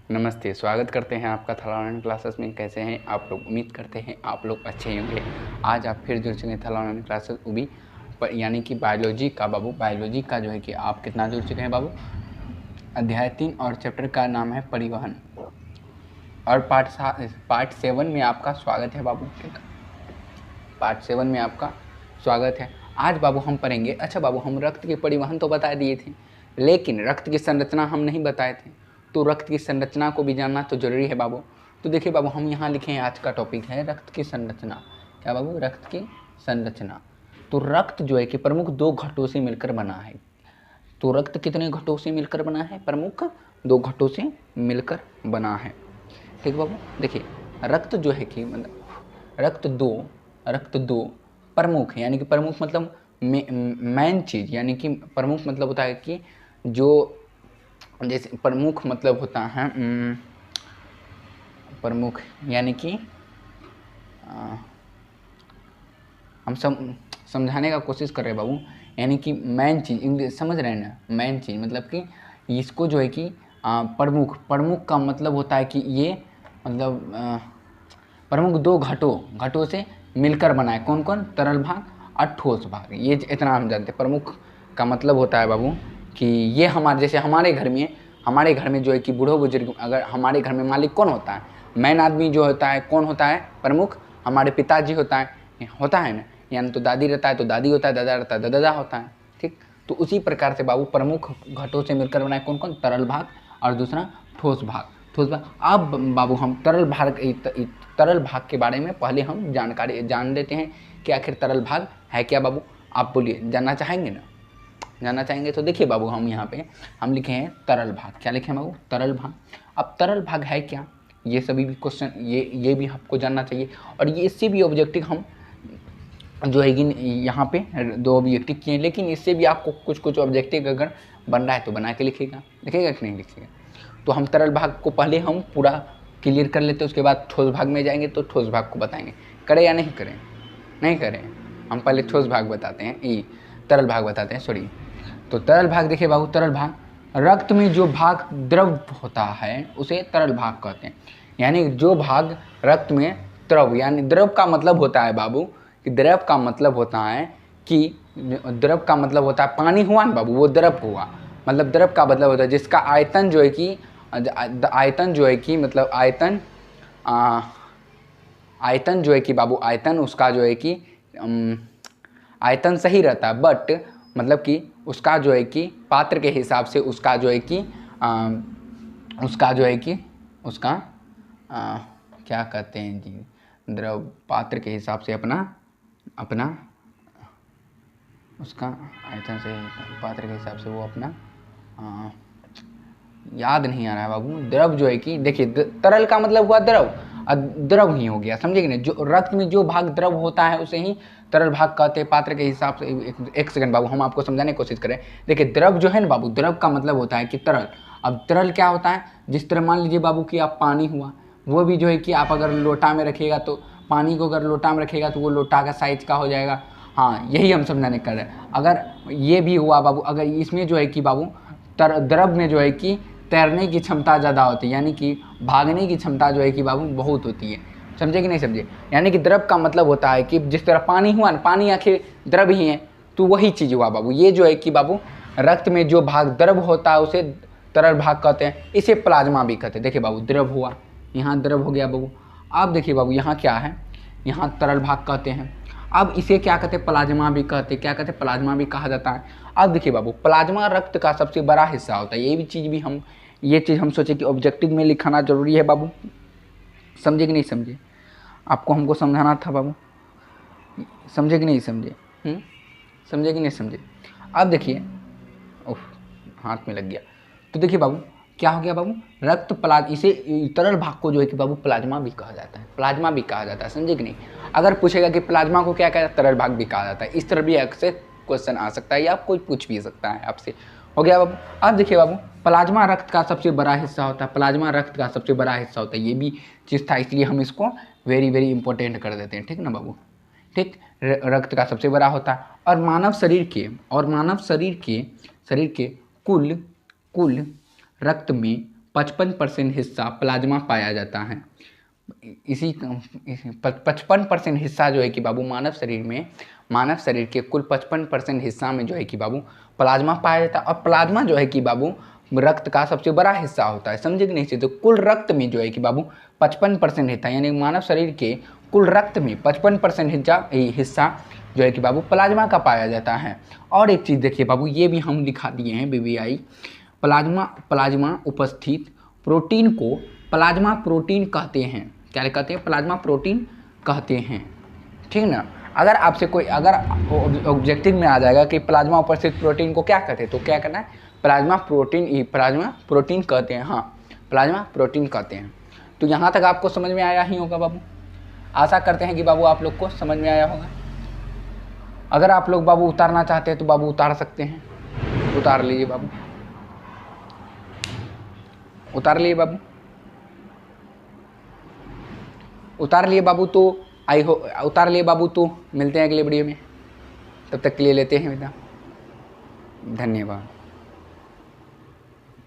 नमस्ते, स्वागत करते हैं आपका थला ऑनलाइन क्लासेस में। कैसे हैं आप लोग? उम्मीद करते हैं आप लोग अच्छे ही होंगे। आज आप फिर जुड़ चुके हैं थला ऑनलाइन क्लासेस उभी यानी कि बायोलॉजी का बाबू। बायोलॉजी का जो है कि आप कितना जुड़ चुके हैं बाबू? अध्याय 3 और चैप्टर का नाम है परिवहन और पार्ट 7 में आपका स्वागत है बाबू। पार्ट 7 में आपका स्वागत है। आज बाबू हम पढ़ेंगे। अच्छा बाबू, हम रक्त के परिवहन तो बता दिए थे, लेकिन रक्त की संरचना हम नहीं बताए थे, तो रक्त की संरचना को भी जानना तो जरूरी है बाबू। तो देखिए बाबू, हम यहाँ लिखे हैं, आज का टॉपिक है रक्त की संरचना। क्या बाबू? रक्त की संरचना। तो रक्त जो है कि प्रमुख 2 घटों से मिलकर बना है। तो रक्त कितने घटों से मिलकर बना है? प्रमुख 2 घटों से मिलकर बना है। ठीक बाबू, देखिए रक्त जो है कि मतलब रक्त दो प्रमुख है, यानी कि प्रमुख मतलब मेन चीज, यानी कि प्रमुख मतलब होता है कि जो, जैसे प्रमुख मतलब होता है प्रमुख, यानी कि हम समझाने का कोशिश कर रहे हैं बाबू। यानी कि मेन चीज, इंग्लिश समझ रहे हैं ना? मेन चीज मतलब कि इसको जो है कि प्रमुख का मतलब होता है कि ये मतलब प्रमुख 2 घटों से मिलकर बना है। कौन कौन? तरल भाग और ठोस भाग। ये इतना हम जानते हैं। प्रमुख का मतलब होता है बाबू कि ये जैसे हमारे घर में जो है कि बूढ़ों बुजुर्ग, अगर हमारे घर में मालिक कौन होता है? मेन आदमी जो होता है कौन होता है? प्रमुख हमारे पिताजी होता है ना। यानी तो दादी रहता है तो दादी होता है, दादा रहता है तो दादा होता है। ठीक, तो उसी प्रकार से बाबू प्रमुख घटों से मिलकर बना है। कौन कौन? तरल भाग और दूसरा ठोस भाग। अब बाबू हम तरल भाग के बारे में पहले हम जानकारी जान लेते हैं कि आखिर तरल भाग है क्या बाबू। आप बोलिए, जानना चाहेंगे ना? जानना चाहेंगे तो देखिए बाबू, हम यहाँ पे हम लिखे हैं तरल भाग। क्या लिखे हैं बाबू? तरल भाग। अब तरल भाग है क्या, ये सभी भी क्वेश्चन ये भी आपको जानना चाहिए। और ये इससे भी ऑब्जेक्टिव हम जो है कि यहाँ पे 2 ऑब्जेक्टिव किए, लेकिन इससे भी आपको कुछ ऑब्जेक्टिव अगर बन रहा है तो बना के लिखेगा कि नहीं लिखेगा। तो हम तरल भाग को पहले हम पूरा क्लियर कर लेते हैं, उसके बाद ठोस भाग में जाएंगे तो ठोस भाग को बताएंगे। करें या नहीं करें? नहीं करें, हम पहले ठोस भाग बताते हैं, तरल भाग बताते हैं, सॉरी। तो तरल भाग देखिए बाबू, तरल भाग रक्त में जो भाग द्रव होता है उसे तरल भाग कहते हैं। यानी जो भाग रक्त में द्रव, यानी द्रव का मतलब होता है बाबू कि द्रव का मतलब होता है पानी हुआ ना बाबू, वो द्रव हुआ। मतलब द्रव का मतलब होता है जिसका आयतन जो है कि आयतन जो है कि बाबू, आयतन उसका जो है कि आयतन सही रहता है, बट मतलब कि उसका जो है कि पात्र के हिसाब से उसका जो है कि क्या कहते हैं जी, द्रव पात्र के हिसाब से अपना उसका आयतन से पात्र के हिसाब से वो अपना याद नहीं आ रहा है बाबू। द्रव जो है कि देखिए, तरल का मतलब हुआ द्रव, द्रव ही हो गया, समझे कि नहीं? जो रक्त में जो भाग द्रव होता है उसे ही तरल भाग कहते हैं, पात्र के हिसाब से। एक सेकंड बाबू, हम आपको समझाने की कोशिश करें। देखिए द्रव जो है ना बाबू, द्रव का मतलब होता है कि तरल। अब तरल क्या होता है? जिस तरह मान लीजिए बाबू कि आप पानी हुआ, वो भी जो है कि आप अगर लोटा में रखिएगा तो पानी को अगर लोटा में रखिएगा तो वो लोटा का साइज का हो जाएगा। हाँ, यही हम समझाने कर रहे हैं। अगर ये भी हुआ बाबू, अगर इसमें जो है कि बाबू द्रव में जो है कि तैरने की क्षमता ज़्यादा होती है, यानी कि भागने की क्षमता जो है कि बाबू बहुत होती है। समझे कि नहीं समझे? यानी कि द्रव का मतलब होता है कि जिस तरह पानी हुआ ना, पानी आखिर द्रव ही है, तो वही चीज़ हुआ बाबू। ये जो है कि बाबू रक्त में जो भाग द्रव होता है उसे तरल भाग कहते हैं, इसे प्लाज्मा भी कहते हैं। देखिए बाबू, द्रव हुआ, यहाँ द्रव हो गया बाबू। अब देखिए बाबू, यहाँ क्या है? यहाँ तरल भाग कहते हैं। अब इसे क्या कहते हैं? प्लाज्मा भी कहते हैं। क्या कहते हैं? प्लाज्मा भी कहा जाता है। अब देखिए बाबू, प्लाज्मा रक्त का सबसे बड़ा हिस्सा होता है। ये चीज़ हम सोचे कि ऑब्जेक्टिव में लिखाना जरूरी है बाबू। समझे कि नहीं समझे? आपको हमको समझाना था बाबू, समझे कि नहीं समझे? समझे कि नहीं समझे? अब देखिए, ओह हाथ में लग गया। तो देखिए बाबू, क्या हो गया बाबू? इसे तरल भाग को जो है कि बाबू प्लाज्मा भी कहा जाता है, प्लाज्मा भी कहा जाता है। समझे कि नहीं? अगर पूछेगा कि प्लाज्मा को क्या कहता है, तरल भाग भी कहा जाता है। इस तरह भी अक्सर क्वेश्चन आ सकता है या कोई पूछ भी सकता है आपसे। हो गया बाबू? अब देखिए बाबू, प्लाज्मा रक्त का सबसे बड़ा हिस्सा होता है। प्लाज्मा रक्त का सबसे बड़ा हिस्सा होता है, ये भी चीज़ था, इसलिए हम इसको वेरी वेरी इंपॉर्टेंट कर देते हैं। ठीक ना बाबू? ठीक, रक्त का सबसे बड़ा होता है। और मानव शरीर के कुल रक्त में 55% हिस्सा प्लाज्मा पाया जाता है। इसी 55% हिस्सा जो है कि बाबू मानव शरीर के कुल 55% हिस्सा में जो है कि बाबू प्लाज्मा पाया जाता है। और प्लाज्मा जो है कि बाबू रक्त का सबसे बड़ा हिस्सा होता है, समझे कि नहीं? तो कुल रक्त में जो है कि बाबू 55% हिस्सा, यानी मानव शरीर के कुल रक्त में 55% हिस्सा जो है कि बाबू प्लाज्मा का पाया जाता है। और एक चीज़ देखिए बाबू, ये भी हम दिखा दिए हैं BBI, प्लाज्मा उपस्थित प्रोटीन को प्लाज्मा प्रोटीन कहते हैं। क्या कहते हैं? प्लाज्मा प्रोटीन कहते हैं, ठीक ना। अगर आपसे कोई अगर ऑब्जेक्टिव में आ जाएगा कि प्लाज्मा उपस्थित प्रोटीन को क्या कहते हैं, तो क्या करना है? प्लाज्मा प्रोटीन कहते हैं। हाँ, प्लाज्मा प्रोटीन कहते हैं। तो यहाँ तक आपको समझ में आया ही होगा बाबू। आशा करते हैं कि बाबू आप लोग को समझ में आया होगा। अगर आप लोग बाबू उतारना चाहते हैं तो बाबू उतार सकते हैं, उतार लीजिए बाबू, उतार लिए बाबू, उतार लिए बाबू। तो उतार लिए बाबू। तो मिलते हैं अगले वीडियो में, तब तक के लिए लेते हैं विदा। धन्यवाद।